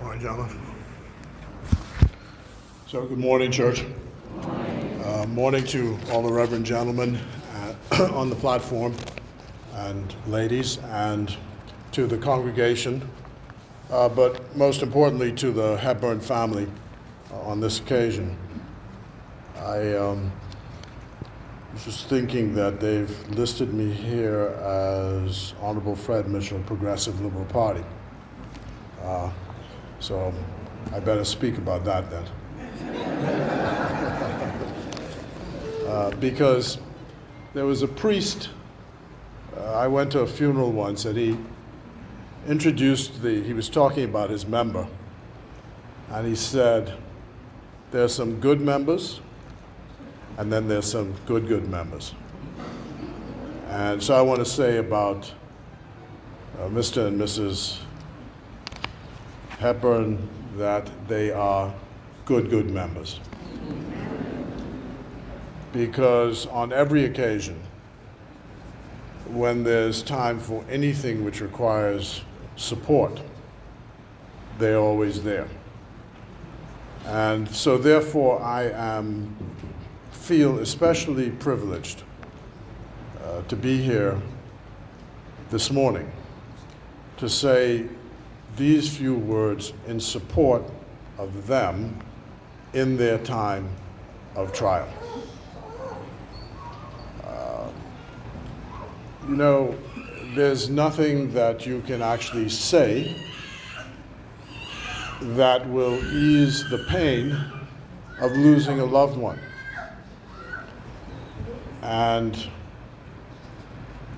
Morning, gentlemen. So, good morning, church. Morning to all the reverend gentlemen on the platform and ladies, and to the congregation, but most importantly to the Hepburn family on this occasion. I was just thinking that they've listed me here as Honorable Fred Mitchell, Progressive Liberal Party. So I better speak about that then. Because there was a priest, I went to a funeral once, and he was talking about his member, and he said, there's some good members, and then there's some good members. And so I want to say about Mr. and Mrs. Hepburn that they are good members. Because on every occasion, when there's time for anything which requires support, they're always there. And so therefore I feel especially privileged to be here this morning to say these few words in support of them in their time of trial. There's nothing that you can actually say that will ease the pain of losing a loved one. And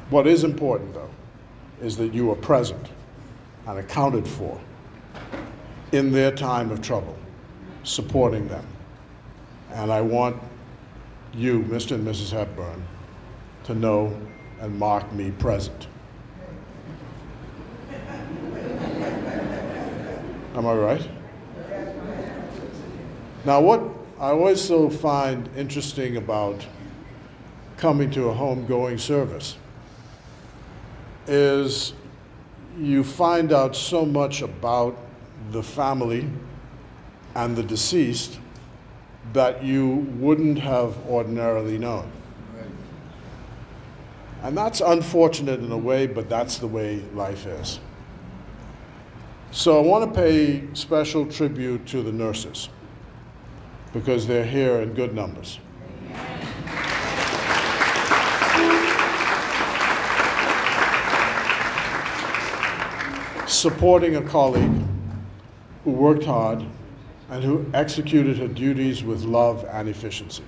what is important, though, is that you are present and accounted for in their time of trouble, supporting them. And I want you, Mr. and Mrs. Hepburn, to know and mark me present. Am I right? Now, what I always so find interesting about coming to a homegoing service is you find out so much about the family and the deceased that you wouldn't have ordinarily known. And that's unfortunate in a way, but that's the way life is. So I want to pay special tribute to the nurses because they're here in good numbers. Supporting a colleague who worked hard and who executed her duties with love and efficiency.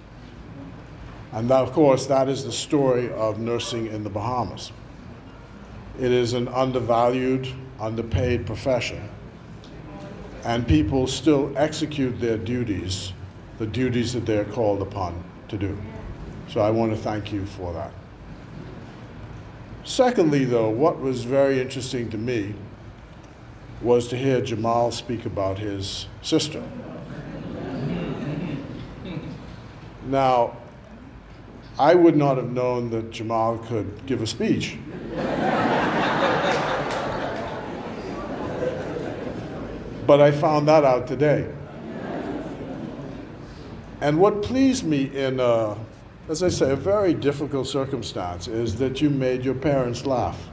And that, of course, that is the story of nursing in the Bahamas. It is an undervalued, underpaid profession, and people still execute their duties, the duties that they're called upon to do. So I want to thank you for that. Secondly, though, what was very interesting to me was to hear Jamal speak about his sister. Now, I would not have known that Jamal could give a speech. But I found that out today. And what pleased me in, as I say, a very difficult circumstance is that you made your parents laugh.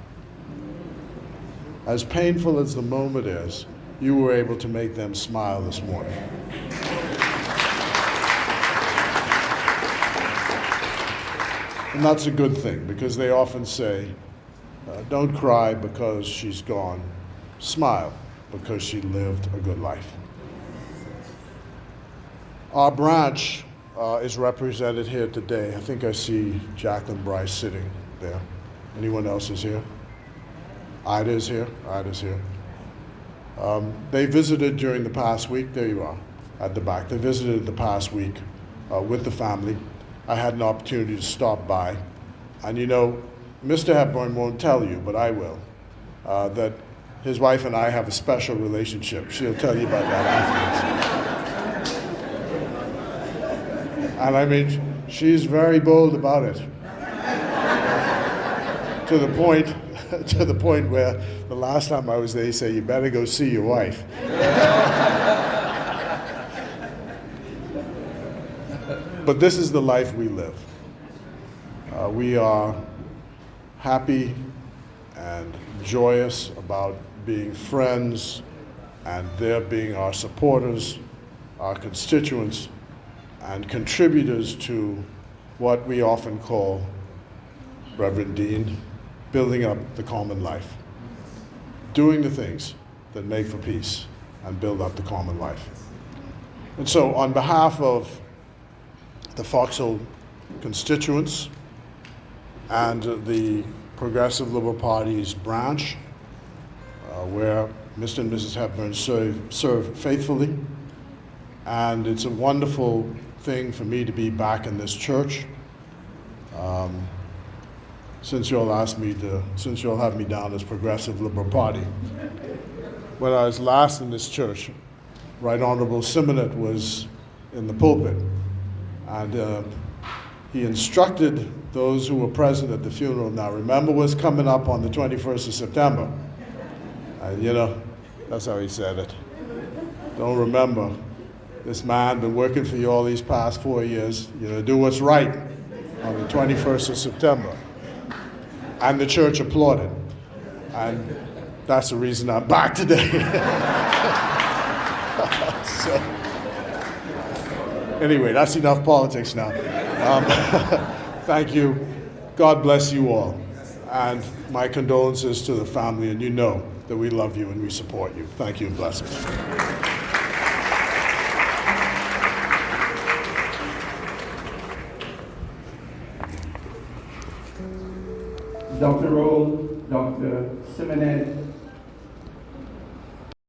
As painful as the moment is, you were able to make them smile this morning. And that's a good thing, because they often say, don't cry because she's gone, smile because she lived a good life. Our branch is represented here today. I think I see Jacklin, Brice sitting there. Anyone else is here? Ida is here. Ida's here. They visited during the past week. There you are, at the back. They visited the past week with the family. I had an opportunity to stop by. And Mr. Hepburn won't tell you, but I will, that his wife and I have a special relationship. She'll tell you about that afterwards. And I mean, she's very bold about it. To the point to the point where the last time I was there, he said, "You better go see your wife." But this is the life we live. We are happy and joyous about being friends and their being our supporters, our constituents, and contributors to what we often call, Reverend Dean, building up the common life. Doing the things that make for peace and build up the common life. And so on behalf of the Foxhole constituents and the Progressive Liberal Party's branch, where Mr. and Mrs. Hepburn serve faithfully. And it's a wonderful thing for me to be back in this church. Since you all have me down as Progressive Liberal Party. When I was last in this church, Right Honorable Symonette was in the pulpit, and he instructed those who were present at the funeral. Now remember what's coming up on the 21st of September. And that's how he said it. Don't remember, this man been working for you all these past 4 years. Do what's right on the 21st of September. And the church applauded. And that's the reason I'm back today. So, anyway, that's enough politics now. Thank you. God bless you all. And my condolences to the family, and you know that we love you and we support you. Thank you and blessings. Dr. Roll, Dr. Symonette,